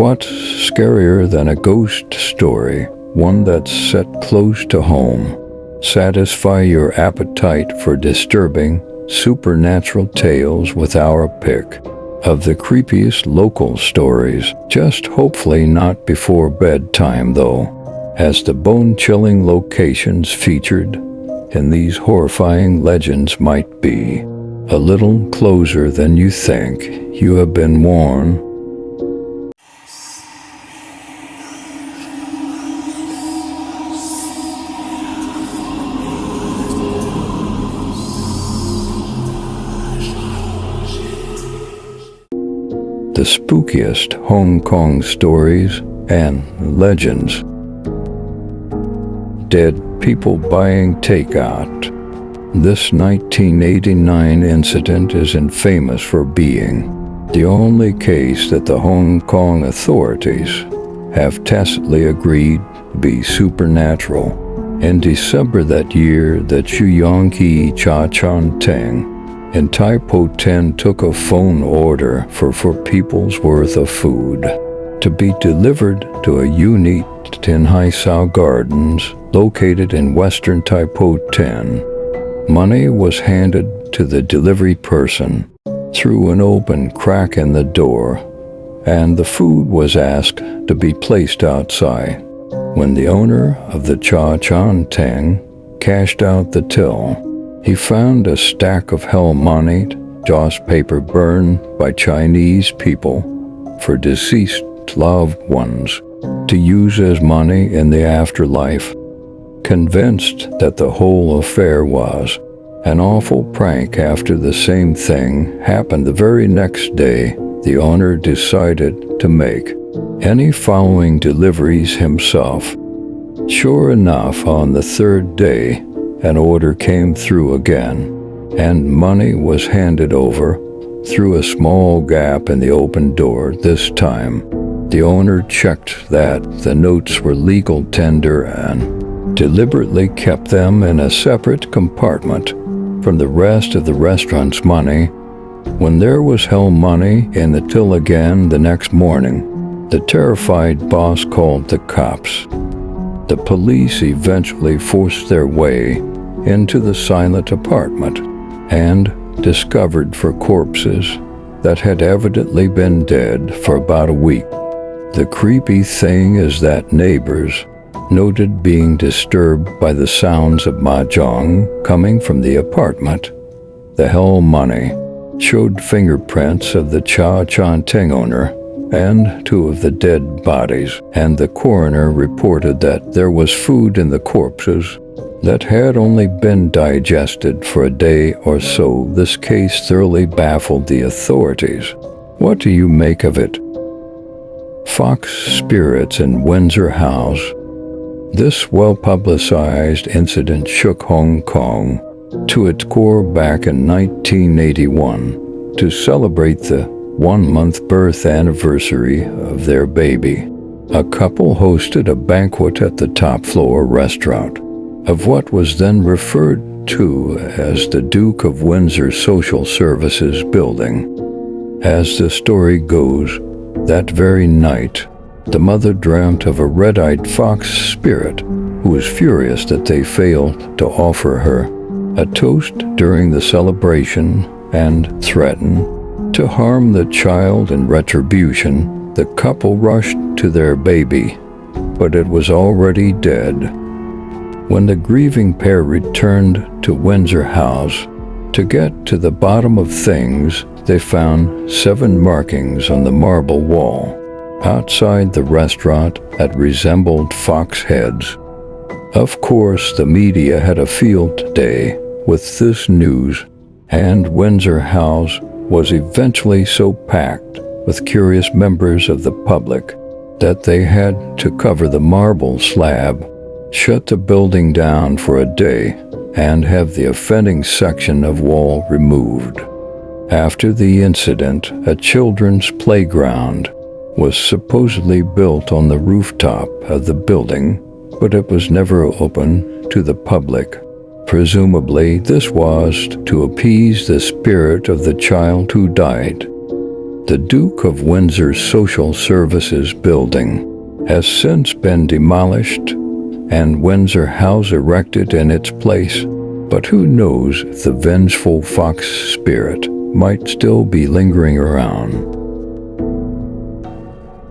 what's scarier than a ghost story, one that's set close to home? Satisfy your appetite for disturbing, supernatural tales with our pick of the creepiest local stories, just hopefully not before bedtime though, as the bone-chilling locations featured in these horrifying legends might be a little closer than you think. You have been warned. The spookiest Hong Kong stories and legends. Dead people buying takeout. This 1989 incident is infamous for being the only case that the Hong Kong authorities have tacitly agreed to be supernatural. In December that year, the Chuyongki Cha Chan Teng in Tai Po 10 took a phone order for 4 people's worth of food to be delivered to a unit in Hai Sao Gardens, located in western Tai Po 10. Money was handed to the delivery person through an open crack in the door, and the food was asked to be placed outside. When the owner of the Cha Chan Teng cashed out the till, he found a stack of hell money, joss paper burned by Chinese people for deceased loved ones to use as money in the afterlife. Convinced that the whole affair was an awful prank after the same thing happened the very next day, the owner decided to make any following deliveries himself. Sure enough, on the 3rd day, an order came through again, and money was handed over through a small gap in the open door. This time, the owner checked that the notes were legal tender and deliberately kept them in a separate compartment from the rest of the restaurant's money. When there was hell money in the till again the next morning, the terrified boss called the cops. The police eventually forced their way into the silent apartment and discovered 4 corpses that had evidently been dead for about a week. The creepy thing is that neighbors noted being disturbed by the sounds of mahjong coming from the apartment. The hell money showed fingerprints of the Cha Chan Teng owner and 2 of the dead bodies, and the coroner reported that there was food in the corpses that had only been digested for a day or so. This case thoroughly baffled the authorities. What do you make of it? Fox spirits in Windsor House. This well-publicized incident shook Hong Kong to its core back in 1981 to celebrate the 1-month birth anniversary of their baby. A couple hosted a banquet at the top-floor restaurant of what was then referred to as the Duke of Windsor Social Services building. As the story goes, that very night, the mother dreamt of a red-eyed fox spirit who was furious that they failed to offer her a toast during the celebration and threatened to harm the child in retribution. The couple rushed to their baby, but it was already dead. When the grieving pair returned to Windsor House to get to the bottom of things, they found 7 markings on the marble wall outside the restaurant that resembled fox heads. Of course, the media had a field day with this news, and Windsor House was eventually so packed with curious members of the public that they had to cover the marble slab, shut the building down for a day, and have the offending section of wall removed. After the incident, a children's playground was supposedly built on the rooftop of the building, but it was never open to the public. Presumably, this was to appease the spirit of the child who died. The Duke of Windsor's Social Services building has since been demolished and Windsor House erected in its place, but who knows if the vengeful fox spirit might still be lingering around.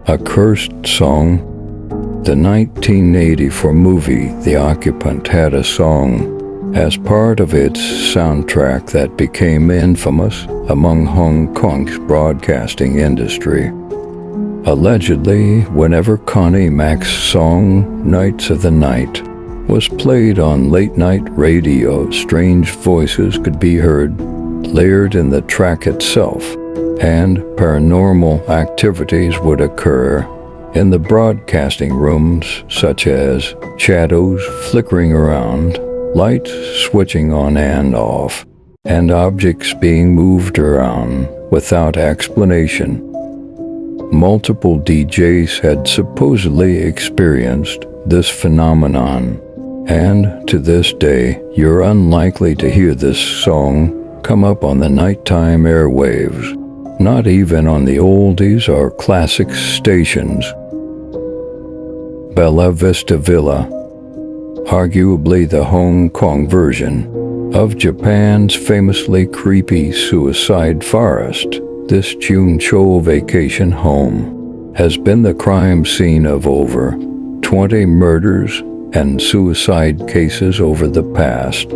A cursed song. The 1984 movie The Occupant had a song as part of its soundtrack that became infamous among Hong Kong's broadcasting industry. Allegedly, whenever Connie Mac's song Nights of the Night was played on late-night radio, strange voices could be heard layered in the track itself, and paranormal activities would occur in the broadcasting rooms, such as shadows flickering around, lights switching on and off, and objects being moved around without explanation. Multiple DJs had supposedly experienced this phenomenon, and to this day, you're unlikely to hear this song come up on the nighttime airwaves, not even on the oldies or classic stations. Bella Vista Villa, arguably the Hong Kong version of Japan's famously creepy suicide forest, this Juncho vacation home has been the crime scene of over 20 murders and suicide cases over the past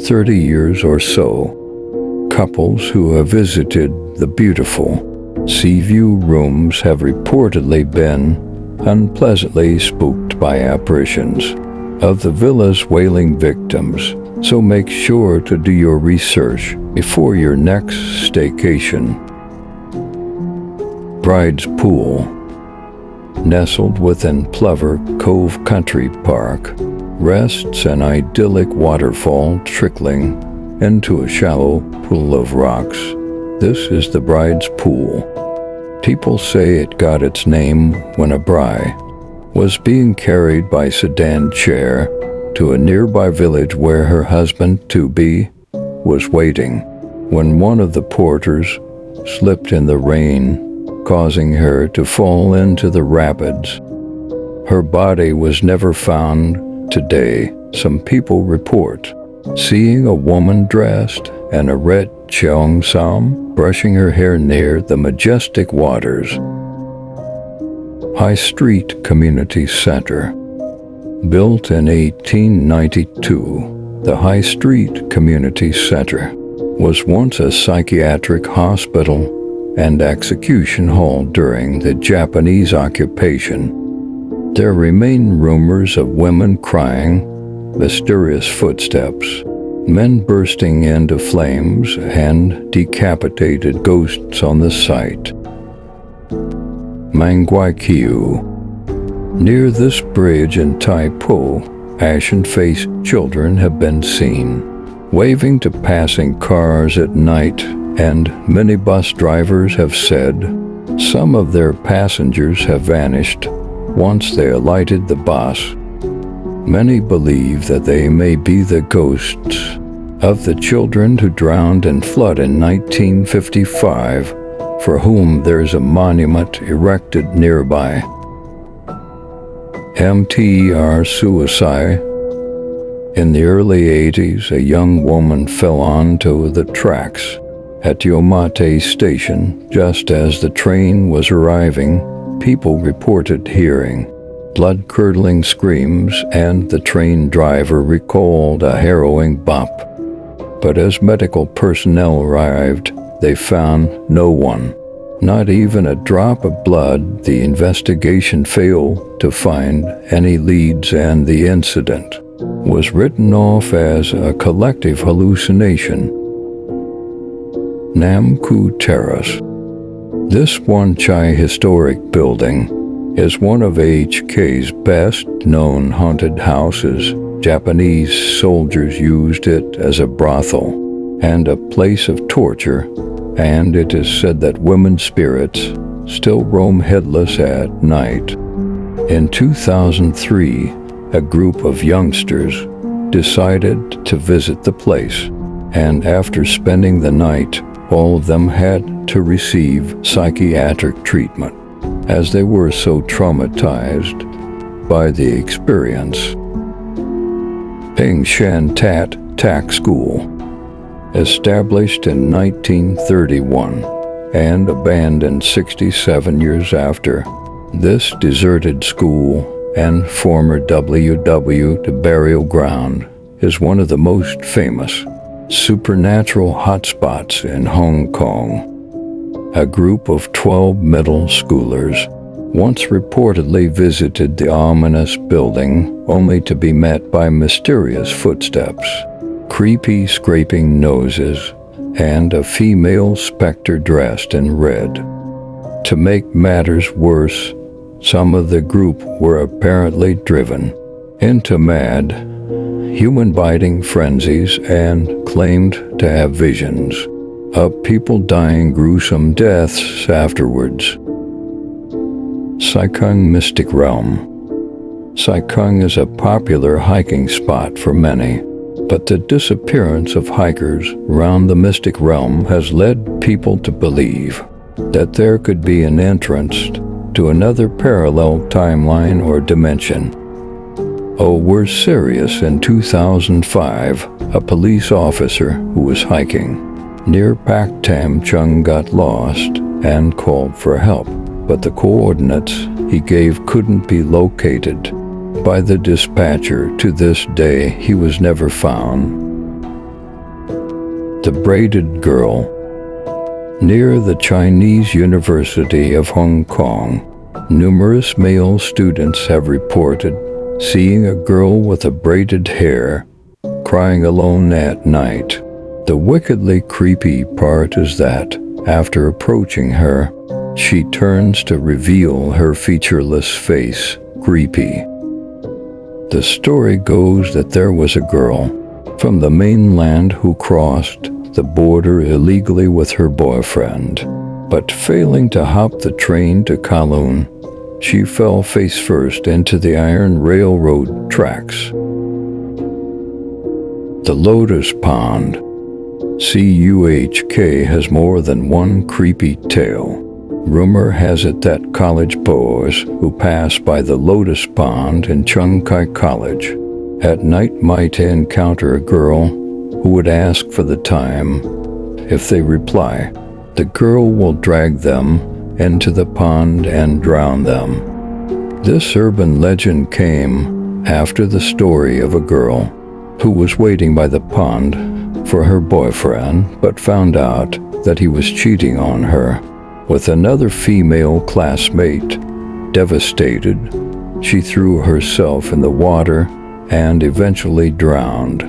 30 years or so. Couples who have visited the beautiful Seaview rooms have reportedly been unpleasantly spooked by apparitions of the villa's wailing victims, so make sure to do your research before your next staycation. Bride's Pool. Nestled within Plover Cove Country Park, rests an idyllic waterfall trickling into a shallow pool of rocks. This is the Bride's Pool. People say it got its name when a bride was being carried by sedan chair to a nearby village where her husband-to-be was waiting, when one of the porters slipped in the rain, causing her to fall into the rapids. Her body was never found. Today, some people report seeing a woman dressed in a red cheongsam brushing her hair near the majestic waters. High Street Community Center. Built in 1892, the High Street Community Center was once a psychiatric hospital and execution hall during the Japanese occupation. There remain rumors of women crying, mysterious footsteps, men bursting into flames, and decapitated ghosts on the site. Manguaikiu. Near this bridge in Tai Po, ashen-faced children have been seen, waving to passing cars at night, and minibus drivers have said some of their passengers have vanished once they alighted the bus. Many believe that they may be the ghosts of the children who drowned in flood in 1955, for whom there's a monument erected nearby. MTR suicide. In the early 80s, a young woman fell onto the tracks at Yomate Station just as the train was arriving. People reported hearing blood-curdling screams, and the train driver recalled a harrowing bump. But as medical personnel arrived, they found no one, not even a drop of blood. The investigation failed to find any leads, and the incident was written off as a collective hallucination. Nam Ku Terrace. This Wan Chai historic building is one of HK's best-known haunted houses. Japanese soldiers used it as a brothel and a place of torture, and it is said that women's spirits still roam headless at night. In 2003, a group of youngsters decided to visit the place, and after spending the night, All of them had to receive psychiatric treatment, as they were so traumatized by the experience. Ping Shan Tat Tak School, established in 1931 and abandoned 67 years after, this deserted school and former WW burial ground is one of the most famous supernatural hotspots in Hong Kong. A group of 12 middle schoolers once reportedly visited the ominous building only to be met by mysterious footsteps, creepy scraping noses, and a female specter dressed in red. To make matters worse, some of the group were apparently driven into mad, human-biting frenzies and claimed to have visions of people dying gruesome deaths afterwards. Sai Kung Mystic Realm. Sai Kung is a popular hiking spot for many, but the disappearance of hikers around the Mystic Realm has led people to believe that there could be an entrance to another parallel timeline or dimension. Oh, we're serious. In 2005, a police officer who was hiking near Pak Tam Chung got lost and called for help, but the coordinates he gave couldn't be located by the dispatcher. To this day, he was never found. The Braided Girl. Near the Chinese University of Hong Kong, numerous male students have reported seeing a girl with a braided hair crying alone at night. The wickedly creepy part is that, after approaching her, she turns to reveal her featureless face. Creepy. The story goes that there was a girl from the mainland who crossed the border illegally with her boyfriend, but failing to hop the train to Kowloon, she fell face first into the iron railroad tracks. The Lotus Pond. CUHK has more than one creepy tale. Rumor has it that college boys who pass by the Lotus Pond in Chung Kai College at night might encounter a girl who would ask for the time. If they reply, the girl will drag them into the pond and drown them. This urban legend came after the story of a girl who was waiting by the pond for her boyfriend but found out that he was cheating on her with another female classmate. Devastated, she threw herself in the water and eventually drowned.